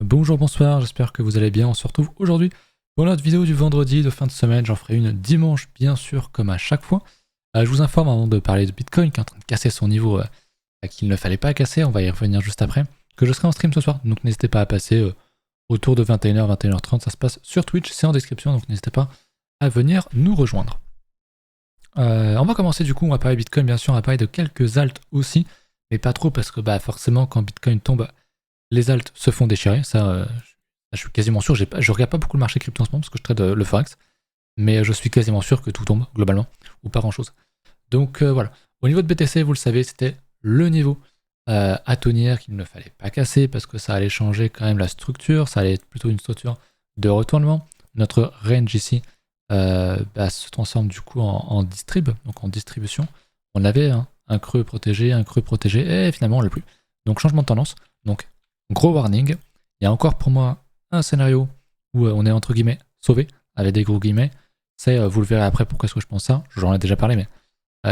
Bonjour, bonsoir, j'espère que vous allez bien. On se retrouve aujourd'hui pour notre vidéo du vendredi de fin de semaine. J'en ferai une dimanche, bien sûr, comme à chaque fois. Je vous informe avant de parler de Bitcoin qui est en train de casser son niveau qu'il ne fallait pas casser. On va y revenir juste après. Que je serai en stream ce soir, donc n'hésitez pas à passer autour de 21h, 21h30. Ça se passe sur Twitch, c'est en description, donc n'hésitez pas à venir nous rejoindre. On va commencer du coup, on va parler Bitcoin, bien sûr, on va parler de quelques alts aussi, mais pas trop parce que forcément, quand Bitcoin tombe, les alts se font déchirer, ça je suis quasiment sûr, je regarde pas beaucoup le marché crypto en ce moment parce que je trade le Forex, mais je suis quasiment sûr que tout tombe globalement, ou pas grand chose. Donc voilà, au niveau de BTC, vous le savez, c'était le niveau à tenir qu'il ne fallait pas casser parce que ça allait changer quand même la structure, ça allait être plutôt une structure de retournement. Notre range ici se transforme du coup en distrib, donc en distribution. On avait un creux protégé, et finalement on l'a plus. Donc changement de tendance, donc gros warning. Il y a encore pour moi un scénario où on est entre guillemets sauvé, avec des gros guillemets. C'est, vous le verrez après pourquoi est-ce que je pense ça, j'en ai déjà parlé, mais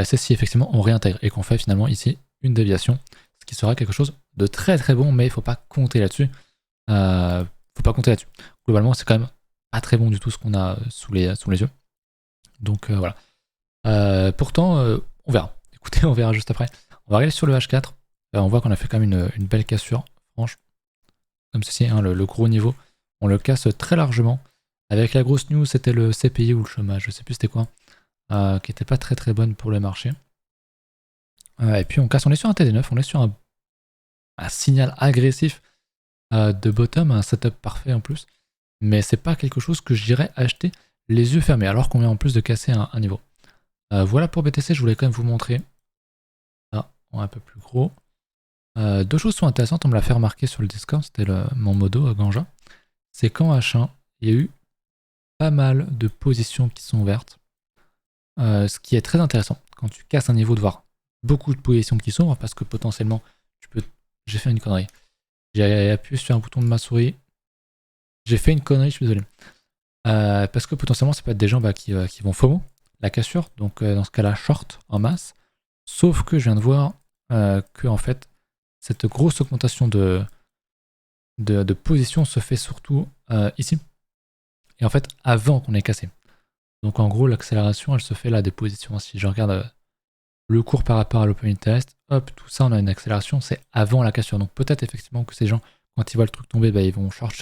c'est si effectivement on réintègre et qu'on fait finalement ici une déviation, ce qui sera quelque chose de très très bon, mais il ne faut pas compter là-dessus. Globalement, c'est quand même pas très bon du tout ce qu'on a sous les yeux. Donc voilà. Pourtant, on verra. Écoutez, on verra juste après. On va regarder sur le H4. On voit qu'on a fait quand même une belle cassure, franche. Comme ceci, le gros niveau. On le casse très largement. Avec la grosse news, c'était le CPI ou le chômage, je sais plus c'était quoi, qui était pas très très bonne pour le marché. Et puis on casse, on est sur un TD9, on est sur un signal agressif de bottom, un setup parfait en plus. Mais c'est pas quelque chose que j'irais acheter les yeux fermés, alors qu'on vient en plus de casser un niveau. Voilà pour BTC, je voulais quand même vous montrer. Un peu plus gros. Deux choses sont intéressantes, on me l'a fait remarquer sur le Discord, c'était mon modo Ganja. C'est qu'en H1, il y a eu pas mal de positions qui sont ouvertes. Ce qui est très intéressant quand tu casses un niveau de voir beaucoup de positions qui s'ouvrent parce que potentiellement tu peux. J'ai fait une connerie. J'ai appuyé sur un bouton de ma souris. J'ai fait une connerie, je suis désolé. Parce que potentiellement ça peut être des gens qui vont FOMO la cassure, donc dans ce cas-là short en masse. Sauf que je viens de voir que en fait cette grosse augmentation de position se fait surtout ici. Et en fait avant qu'on ait cassé. Donc en gros l'accélération elle se fait là des positions. Si je regarde le cours par rapport à l'open interest, hop, tout ça on a une accélération, c'est avant la cassure. Donc peut-être effectivement que ces gens, quand ils voient le truc tomber, ils vont short,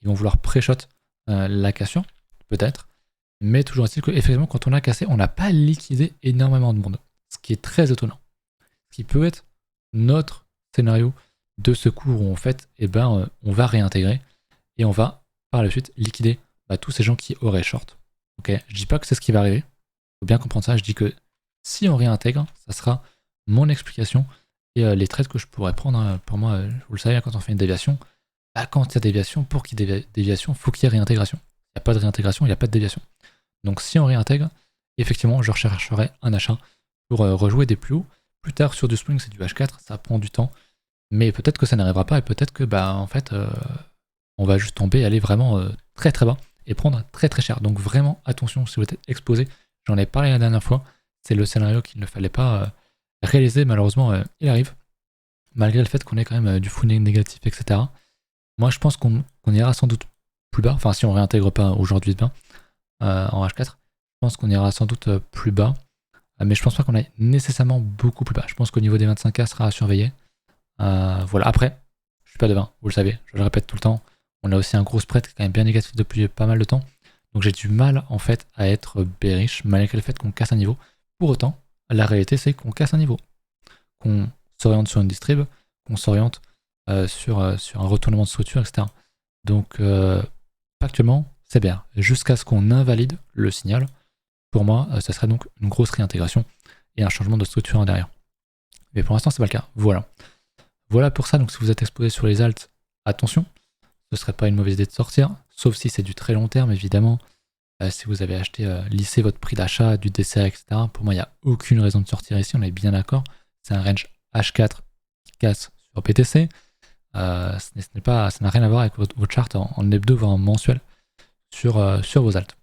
ils vont vouloir pré-shot la cassure, peut-être. Mais toujours est-il que effectivement quand on a cassé, on n'a pas liquidé énormément de monde. Ce qui est très étonnant. Ce qui peut être notre scénario de ce cours où en fait, on va réintégrer et on va par la suite liquider tous ces gens qui auraient short. Ok, je dis pas que c'est ce qui va arriver, il faut bien comprendre ça, je dis que si on réintègre, ça sera mon explication et les trades que je pourrais prendre. Pour moi, vous le savez, quand on fait une déviation, quand il y a déviation, pour qu'il y ait déviation, il faut qu'il y ait réintégration. Il n'y a pas de réintégration, il n'y a pas de déviation. Donc si on réintègre, effectivement, je rechercherai un achat pour rejouer des plus hauts. Plus tard sur du spring, c'est du H4, ça prend du temps. Mais peut-être que ça n'arrivera pas et peut-être que en fait, on va juste tomber, aller vraiment très très bas et prendre très très cher. Donc vraiment attention si vous êtes exposé. J'en ai parlé la dernière fois. C'est le scénario qu'il ne fallait pas réaliser. Malheureusement, il arrive. Malgré le fait qu'on ait quand même du full négatif, etc. Moi, je pense qu'on ira sans doute plus bas. Enfin, si on réintègre pas aujourd'hui demain en H4, je pense qu'on ira sans doute plus bas. Mais je pense pas qu'on aille nécessairement beaucoup plus bas. Je pense qu'au niveau des 25K sera à surveiller. Voilà. Après, je suis pas devin, vous le savez, je le répète tout le temps. On a aussi un gros spread qui est quand même bien négatif depuis pas mal de temps. Donc j'ai du mal en fait à être bearish malgré le fait qu'on casse un niveau. Pour autant, la réalité c'est qu'on casse un niveau. Qu'on s'oriente sur une distrib, qu'on s'oriente sur un retournement de structure, etc. Donc factuellement, c'est bien. Jusqu'à ce qu'on invalide le signal, pour moi, ça serait donc une grosse réintégration et un changement de structure en derrière. Mais pour l'instant, c'est pas le cas. Voilà. Voilà pour ça. Donc si vous êtes exposé sur les alts, attention, ce serait pas une mauvaise idée de sortir, sauf si c'est du très long terme, évidemment. Si vous avez acheté, lissé votre prix d'achat, du DCA, etc. Pour moi, il n'y a aucune raison de sortir ici, on est bien d'accord. C'est un range H4 qui casse sur PTC. Ça n'a rien à voir avec votre chart en hebdo, voire en mensuel sur vos alts.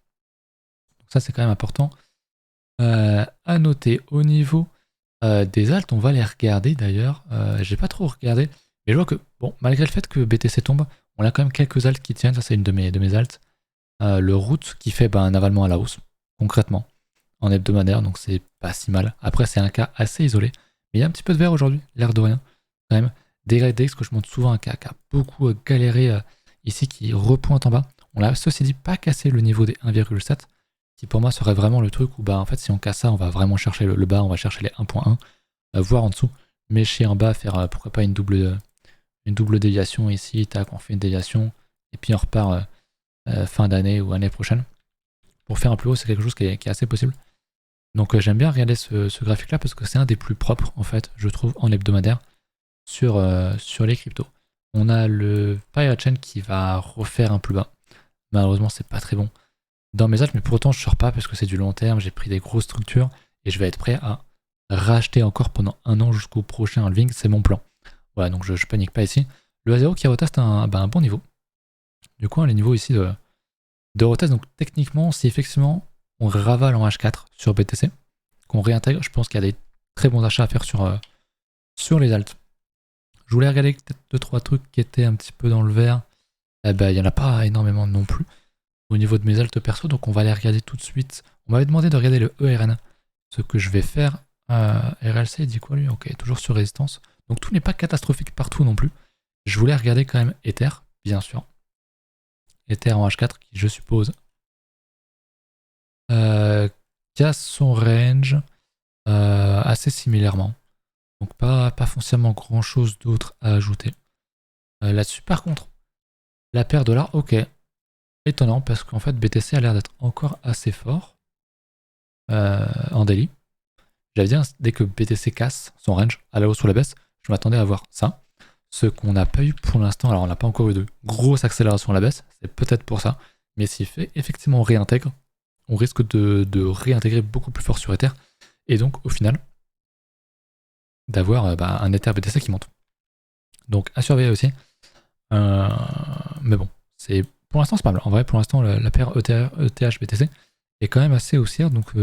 Donc ça, c'est quand même important. À noter au niveau des alts, on va les regarder d'ailleurs. J'ai pas trop regardé, Et je vois que, bon, malgré le fait que BTC tombe, on a quand même quelques alts qui tiennent. Ça, c'est une de mes alts. Le route qui fait un avalement à la hausse, concrètement, en hebdomadaire, donc c'est pas si mal. Après, c'est un cas assez isolé. Mais il y a un petit peu de vert aujourd'hui, l'air de rien, quand même. DX que je montre souvent, un cas qui a beaucoup galéré ici, qui repointe en bas. On l'a ceci dit pas cassé le niveau des 1,7, qui pour moi serait vraiment le truc où en fait si on casse ça, on va vraiment chercher le bas, on va chercher les 1.1, voire en dessous, mécher en bas, faire pourquoi pas une double déviation ici, tac, on fait une déviation, et puis on repart fin d'année ou année prochaine. Pour faire un plus haut, c'est quelque chose qui est assez possible. Donc j'aime bien regarder ce graphique là parce que c'est un des plus propres en fait, je trouve, en hebdomadaire sur les cryptos. On a le Pirate Chain qui va refaire un plus bas. Malheureusement, c'est pas très bon dans mes alts, mais pour autant, je sors pas parce que c'est du long terme. J'ai pris des grosses structures et je vais être prêt à racheter encore pendant un an jusqu'au prochain halving. C'est mon plan. Voilà, donc je panique pas ici. Le A0 qui reteste un bon niveau. Du coup, les niveaux ici de retest. Donc techniquement, si effectivement on ravale en H4 sur BTC, qu'on réintègre, je pense qu'il y a des très bons achats à faire sur les alts. Je voulais regarder peut-être 2-3 trucs qui étaient un petit peu dans le vert. Il n'y en a pas énormément non plus au niveau de mes altes perso, donc on va les regarder tout de suite. On m'avait demandé de regarder le ERN, ce que je vais faire. RLC, il dit quoi lui? Ok, toujours sur résistance. Donc tout n'est pas catastrophique partout non plus. Je voulais regarder quand même Ether, bien sûr. Ether en H4 qui, je suppose, casse son range assez similairement. Donc pas foncièrement grand chose d'autre à ajouter. Là-dessus, par contre, la paire dollar, ok. Étonnant parce qu'en fait BTC a l'air d'être encore assez fort en daily. J'avais dit dès que BTC casse son range à la hausse ou la baisse, je m'attendais à voir ça. Ce qu'on n'a pas eu pour l'instant, alors on n'a pas encore eu de grosse accélération à la baisse, c'est peut-être pour ça, mais s'il fait effectivement on réintègre, on risque de réintégrer beaucoup plus fort sur Ether, et donc au final d'avoir un Ether BTC qui monte. Donc à surveiller aussi. Mais bon, pour l'instant c'est pas mal. En vrai, pour l'instant la paire ETH BTC est quand même assez haussière, donc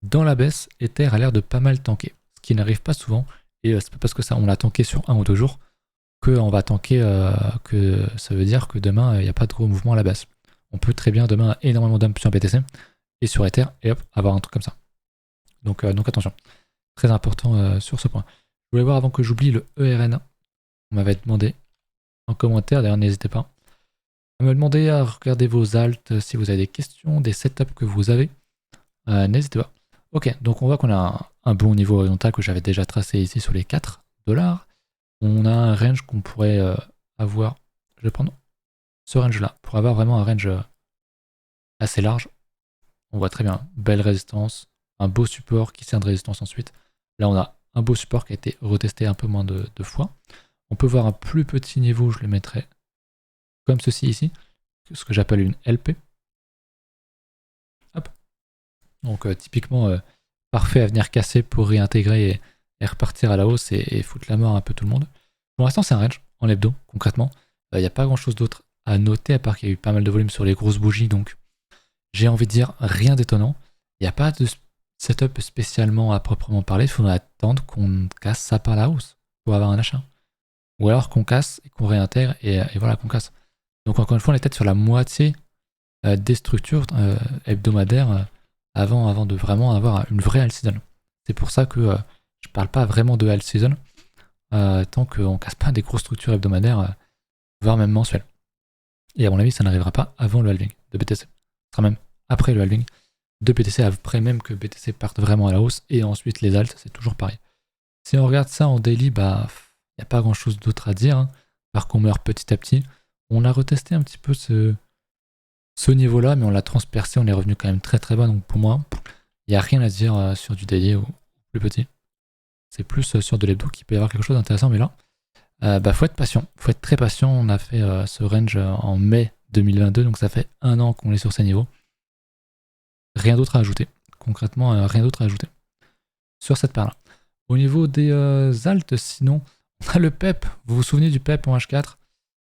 dans la baisse, Ether a l'air de pas mal tanker, ce qui n'arrive pas souvent, et c'est pas parce que ça on l'a tanké sur 1 ou 2 jours qu'on va tanker, que ça veut dire que demain il n'y a pas de gros mouvement à la baisse. On peut très bien demain énormément dump sur BTC et sur Ether et hop, avoir un truc comme ça. Donc attention, très important sur ce point. Je voulais voir avant que j'oublie le ERN. On m'avait demandé en commentaire, d'ailleurs n'hésitez pas à me demander à regarder vos alts si vous avez des questions, des setups que vous avez. N'hésitez pas. Ok, donc on voit qu'on a un bon niveau horizontal que j'avais déjà tracé ici sur les 4 $. On a un range qu'on pourrait avoir. Je vais prendre ce range là pour avoir vraiment un range assez large. On voit très bien, belle résistance, un beau support qui sert de résistance ensuite. Là on a un beau support qui a été retesté un peu moins de fois. On peut voir un plus petit niveau, je le mettrai comme ceci ici, ce que j'appelle une LP. Hop. Donc typiquement parfait à venir casser pour réintégrer et repartir à la hausse et foutre la mort un peu tout le monde. Pour l'instant c'est un range en hebdo concrètement. Il n'y a pas grand chose d'autre à noter à part qu'il y a eu pas mal de volume sur les grosses bougies, donc j'ai envie de dire rien d'étonnant. Il n'y a pas de setup spécialement à proprement parler, il faudra attendre qu'on casse ça par la hausse pour avoir un achat. Ou alors qu'on casse et qu'on réintègre et voilà qu'on casse. Donc encore une fois on est peut-être sur la moitié des structures hebdomadaires avant de vraiment avoir une vraie all season. C'est pour ça que je parle pas vraiment de all season tant qu'on casse pas des grosses structures hebdomadaires, voire même mensuelles. Et à mon avis, ça n'arrivera pas avant le halving de BTC. Ce sera même après le halving de BTC, après même que BTC parte vraiment à la hausse, et ensuite les alts, c'est toujours pareil. Si on regarde ça en daily, il n'y a pas grand chose d'autre à dire, hein, par qu'on meurt petit à petit. On a retesté un petit peu ce niveau-là, mais on l'a transpercé, on est revenu quand même très très bas, donc pour moi, il n'y a rien à dire sur du daily ou plus petit. C'est plus sur de l'hebdo qu'il peut y avoir quelque chose d'intéressant, mais là, faut être patient, faut être très patient. On a fait ce range en mai 2022, donc ça fait un an qu'on est sur ces niveaux. Rien d'autre à ajouter, concrètement, rien d'autre à ajouter sur cette paire-là. Au niveau des alts, sinon, on a le PEP. Vous vous souvenez du PEP en H4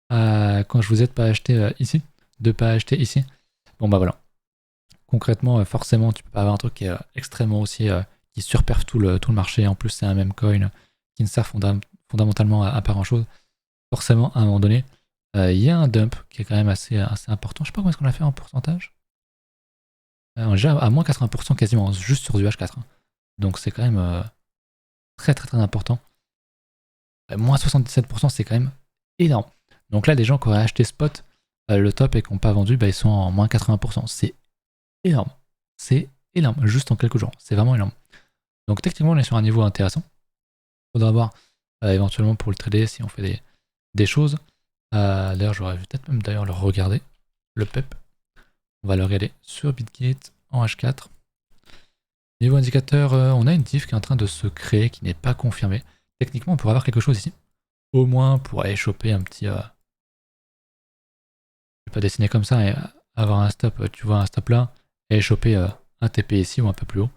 quand je vous ai pas acheté ici, Bon bah voilà. Concrètement, forcément, tu peux pas avoir un truc qui est extrêmement haussier, qui surperf tout le marché. En plus, c'est un même coin qui ne sert fondamentalement à pas grand chose. forcément, à un moment donné, il y a un dump qui est quand même assez important. Je sais pas comment est-ce qu'on a fait en pourcentage. Déjà à moins 80% quasiment, juste sur du H4. Hein. Donc c'est quand même très très très important. Moins 77%, c'est quand même énorme. Donc là, des gens qui auraient acheté spot le top et qui n'ont pas vendu, ils sont en moins 80%. C'est énorme. C'est énorme, juste en quelques jours. C'est vraiment énorme. Donc techniquement, on est sur un niveau intéressant. Il faudra voir éventuellement pour le trader si on fait des choses. D'ailleurs, j'aurais peut-être même d'ailleurs le regarder, le PEP. On va le regarder sur Bitgate en H4. Niveau indicateur, on a une diff qui est en train de se créer, qui n'est pas confirmée. Techniquement, on pourrait avoir quelque chose ici. Au moins pour aller choper un petit... je vais pas dessiner comme ça et avoir un stop, tu vois, un stop là, et choper un TP ici ou un peu plus haut.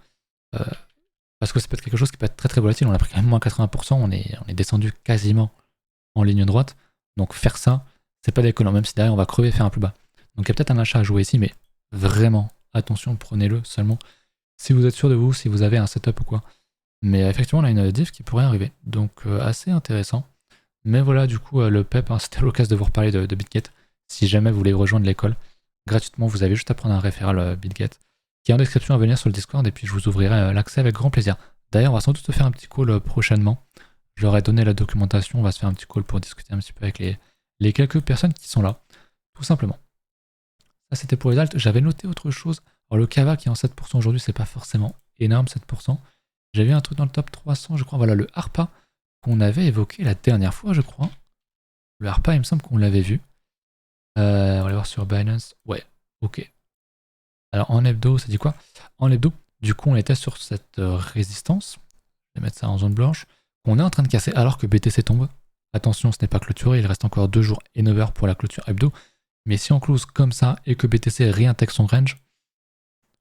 Parce que ça peut être quelque chose qui peut être très très volatile. On a pris quand même moins 80%, on est descendu quasiment en ligne droite. Donc faire ça, c'est pas déconnant, même si derrière on va crever et faire un plus bas. Donc il y a peut-être un achat à jouer ici, mais vraiment, attention, prenez-le seulement si vous êtes sûr de vous, si vous avez un setup ou quoi. Mais effectivement, on a une diff qui pourrait arriver. Donc assez intéressant. Mais voilà, du coup, le PEP, hein, c'était l'occasion de vous reparler de Bitgate. Si jamais vous voulez rejoindre l'école, gratuitement, vous avez juste à prendre un référent Bitgate, qui est en description à venir sur le Discord, et puis je vous ouvrirai l'accès avec grand plaisir. D'ailleurs, on va sans doute se faire un petit call prochainement. Je leur ai donné la documentation, on va se faire un petit call pour discuter un petit peu avec les quelques personnes qui sont là, tout simplement. Ça, c'était pour les alts. J'avais noté autre chose. Alors, le Kava qui est en 7% aujourd'hui, c'est pas forcément énorme, 7%. J'avais un truc dans le top 300, je crois. Voilà, le ARPA qu'on avait évoqué la dernière fois, je crois. Le ARPA, il me semble qu'on l'avait vu. On va aller voir sur Binance. Ouais, ok. Alors, en hebdo, ça dit quoi? En hebdo, du coup, on était sur cette résistance. Je vais mettre ça en zone blanche. On est en train de casser alors que BTC tombe. Attention, ce n'est pas clôturé. Il reste encore 2 jours et 9 heures pour la clôture hebdo. Mais si on close comme ça et que BTC réintègre son range,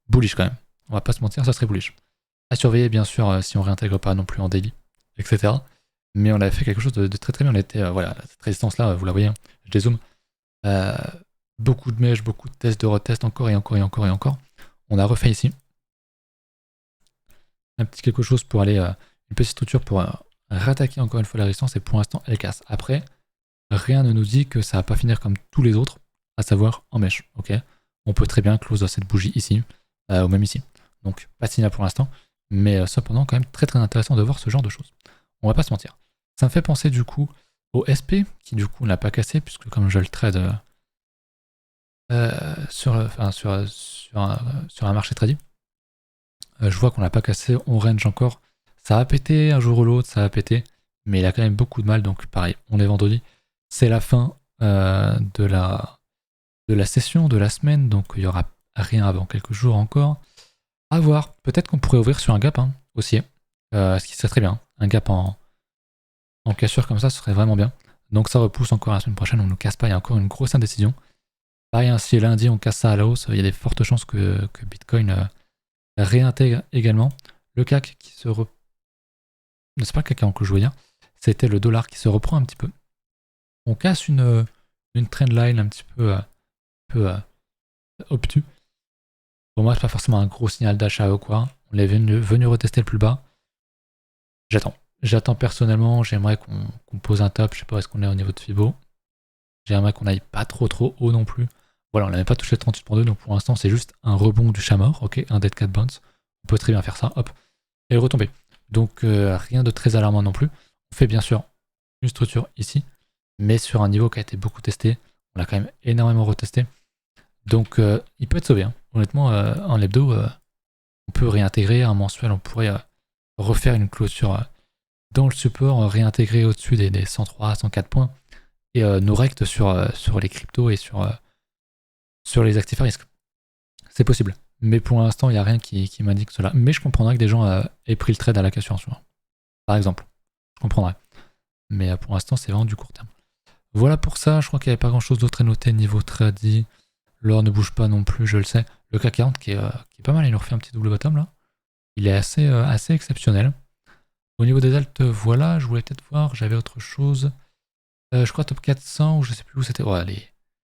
bullish quand même. On va pas se mentir, ça serait bullish. À surveiller bien sûr si on réintègre pas non plus en daily, etc. Mais on avait fait quelque chose de très très bien. On était, voilà, cette résistance là, vous la voyez, hein, je dézoome. Beaucoup de mèches, beaucoup de tests, de retest, encore et encore et encore et encore. On a refait ici un petit quelque chose pour aller, une petite structure pour rattaquer encore une fois la résistance et pour l'instant elle casse. Après, rien ne nous dit que ça va pas finir comme tous les autres, à savoir en mèche. Ok, on peut très bien close cette bougie ici, ou même ici. Donc pas de signal pour l'instant, mais cependant quand même très très intéressant de voir ce genre de choses. On va pas se mentir. Ça me fait penser du coup au SP, qui du coup n'a pas cassé, puisque comme je le trade sur un marché trading, je vois qu'on l'a pas cassé, on range encore. Ça a pété un jour ou l'autre, ça a pété, mais il a quand même beaucoup de mal, donc pareil, on est vendredi. C'est la fin de la session, de la semaine, donc il n'y aura rien avant quelques jours encore. À voir, peut-être qu'on pourrait ouvrir sur un gap aussi, ce qui serait très bien. Un gap en cassure comme ça, ce serait vraiment bien. Donc ça repousse encore la semaine prochaine, on ne nous casse pas, il y a encore une grosse indécision. Pareil, si lundi on casse ça à la hausse, il y a des fortes chances que Bitcoin réintègre également. Le CAC qui se c'est pas le CAC que je voulais dire, c'était le dollar qui se reprend un petit peu. On casse une trendline un petit peu, obtus. Pour moi, c'est pas forcément un gros signal d'achat ou quoi. On est venu retester le plus bas. J'attends personnellement, j'aimerais qu'on pose un top, je sais pas où est-ce qu'on est au niveau de Fibo. J'aimerais qu'on aille pas trop haut non plus. Voilà, on n'avait pas touché le 38.2, donc pour l'instant c'est juste un rebond du chat mort, ok, un dead cat bounce. On peut très bien faire ça, hop, et retomber. Donc rien de très alarmant non plus. On fait bien sûr une structure ici, mais sur un niveau qui a été beaucoup testé. On l'a quand même énormément retesté. Donc il peut être sauvé. Hein. Honnêtement, en hebdo, on peut réintégrer un mensuel, on pourrait refaire une clôture dans le support, réintégrer au-dessus des 103, 104 points, et nos rects sur les cryptos et sur les actifs à risque. C'est possible. Mais pour l'instant, il n'y a rien qui m'indique cela. Mais je comprendrais que des gens aient pris le trade à la cassure, par exemple. Je comprendrais. Mais pour l'instant, c'est vraiment du court terme. Voilà pour ça, je crois qu'il n'y avait pas grand chose d'autre à noter niveau tradi. L'or ne bouge pas non plus, je le sais. Le CAC 40 qui est pas mal, il nous refait un petit double bottom là. Il est assez exceptionnel. Au niveau des alts, voilà, je voulais peut-être voir, j'avais autre chose. Je crois top 400 ou je sais plus où c'était. Ouais,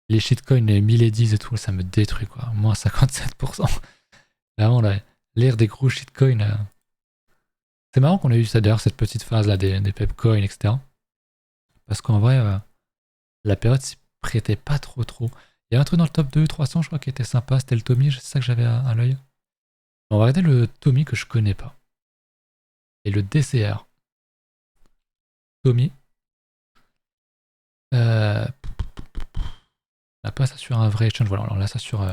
les shitcoins, les 1000 et 10 et tout, ça me détruit quoi. Moins 57%. Vraiment, l'ère des gros shitcoins. C'est marrant qu'on ait eu ça d'ailleurs, cette petite phase là des pepcoins, etc. Parce qu'en vrai, la période s'y prêtait pas trop. Il y a un truc dans le top 2, 300, je crois, qui était sympa. C'était le Tommy, c'est ça que j'avais à l'œil. On va regarder le Tommy que je connais pas. Et le DCR. Tommy. On n'a pas ça sur un vrai exchange. Voilà, alors là, ça sur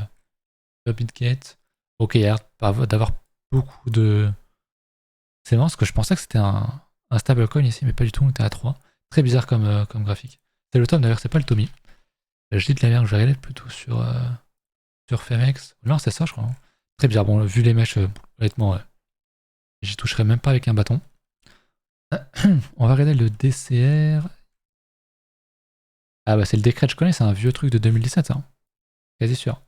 Bitgate. Ok, il y a l'air d'avoir beaucoup de. C'est marrant parce que je pensais que c'était un stablecoin ici, mais pas du tout, on était à 3. Très bizarre comme graphique. C'est le Tom d'ailleurs, c'est pas le Tommy. Je dis de la merde, je vais aller plutôt sur Femex. Non, c'est ça, je crois. Hein. Très bizarre. Bon, vu les mèches, honnêtement, j'y toucherai même pas avec un bâton. On va regarder le DCR. Ah bah c'est le décret que je connais, c'est un vieux truc de 2017, ça. Hein. Quasi sûr.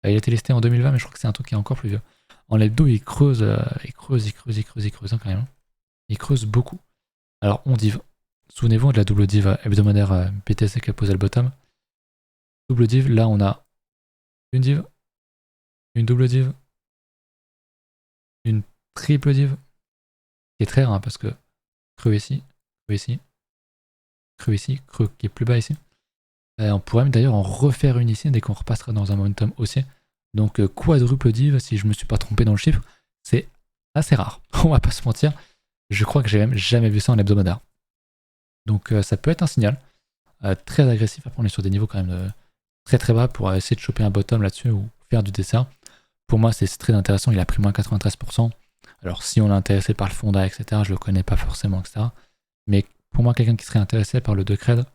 Il a été listé en 2020, mais je crois que c'est un truc qui est encore plus vieux. En l'hebdo, il creuse hein, quand même. Il creuse beaucoup. Alors, on div. Souvenez-vous de la double div hebdomadaire BTC qui a posé le bottom. Double div, là on a une div, une double div, une triple div, qui est très rare hein, parce que creux ici, creux ici, creux ici, creux qui est plus bas ici. On pourrait même d'ailleurs en refaire une ici dès qu'on repassera dans un momentum haussier. Donc quadruple div, si je me suis pas trompé dans le chiffre, c'est assez rare. On va pas se mentir. Je crois que j'ai même jamais vu ça en hebdomadaire. Donc ça peut être un signal très agressif. Après on est sur des niveaux quand même très bas pour essayer de choper un bottom là-dessus ou faire du dessert. Pour moi c'est très intéressant, il a pris moins 93%. Alors si on est intéressé par le fonda, etc., je le connais pas forcément, etc. Mais pour moi quelqu'un qui serait intéressé par le Decred,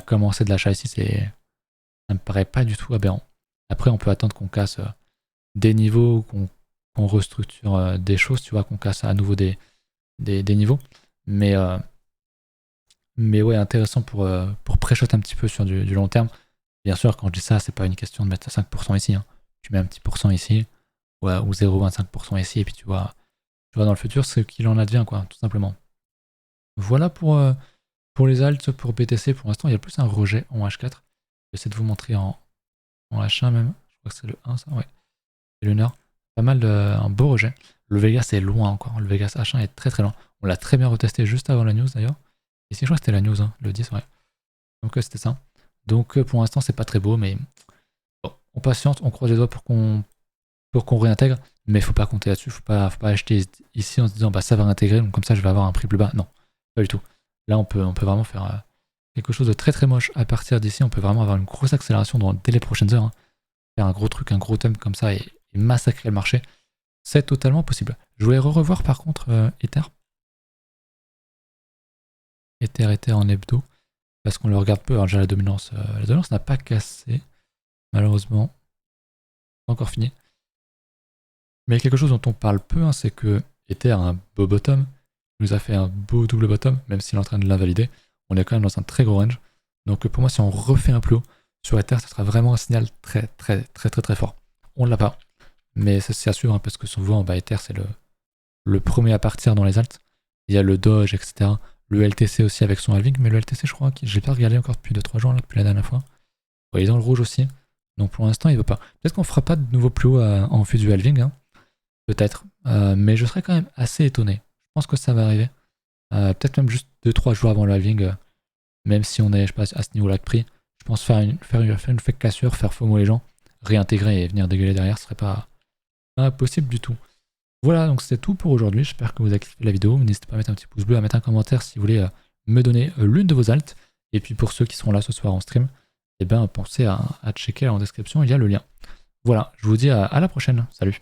commencer de l'achat ici, ça me paraît pas du tout aberrant. Après on peut attendre qu'on casse des niveaux, qu'on restructure des choses, tu vois, qu'on casse à nouveau des niveaux. Mais ouais, intéressant pour pré-shot un petit peu sur du long terme. Bien sûr, quand je dis ça, c'est pas une question de mettre 5% ici. Hein. Tu mets un petit pourcent ici, ou 0,25% ici, et puis tu vois dans le futur ce qu'il en advient, quoi, tout simplement. Voilà pour les alts, pour BTC. Pour l'instant, il y a plus un rejet en H4. Je vais essayer de vous montrer en H1 même. Je crois que c'est le 1, ça, ouais. C'est Lunar. Pas mal un beau rejet. Le Vegas est loin encore. Le Vegas H1 est très loin. On l'a très bien retesté juste avant la news d'ailleurs. Ici, je crois que c'était la news, hein, le 10, ouais. Donc c'était ça. Donc pour l'instant, c'est pas très beau, mais bon, on patiente, on croise les doigts pour qu'on réintègre, mais faut pas compter là-dessus, faut pas acheter ici en se disant bah ça va réintégrer, donc comme ça je vais avoir un prix plus bas. Non, pas du tout. Là on peut vraiment faire quelque chose de très moche à partir d'ici, on peut vraiment avoir une grosse accélération dès les prochaines heures. Hein. Faire un gros truc, un gros thème comme ça et massacrer le marché, c'est totalement possible. Je voulais revoir par contre Ether. Ether en hebdo. Parce qu'on le regarde peu, alors déjà la dominance n'a pas cassé, malheureusement. Pas encore fini. Mais il y a quelque chose dont on parle peu, hein, c'est que Ether a un beau bottom, il nous a fait un beau double bottom, même s'il est en train de l'invalider. On est quand même dans un très gros range. Donc pour moi, si on refait un plus haut sur Ether, ça sera vraiment un signal très fort. On ne l'a pas, mais c'est à suivre, hein, parce que souvent, Ether c'est le premier à partir dans les alts. Il y a le Doge, etc. Le LTC aussi avec son halving, mais le LTC, je crois que je l'ai pas regardé encore depuis 2-3 jours, là, depuis la dernière fois. Il est dans le rouge aussi, donc pour l'instant, il veut pas. Peut-être qu'on fera pas de nouveau plus haut en vue du halving, hein. Peut-être, mais je serais quand même assez étonné. Je pense que ça va arriver. Peut-être même juste 2-3 jours avant le halving, même si on est, je sais pas, à ce niveau-là de prix. Je pense faire une fake cassure, faire FOMO les gens, réintégrer et venir dégueuler derrière, ce serait pas possible du tout. Voilà, donc c'était tout pour aujourd'hui. J'espère que vous avez kiffé la vidéo. N'hésitez pas à mettre un petit pouce bleu, à mettre un commentaire si vous voulez me donner l'une de vos alts. Et puis pour ceux qui seront là ce soir en stream, pensez à checker en description, il y a le lien. Voilà, je vous dis à la prochaine. Salut.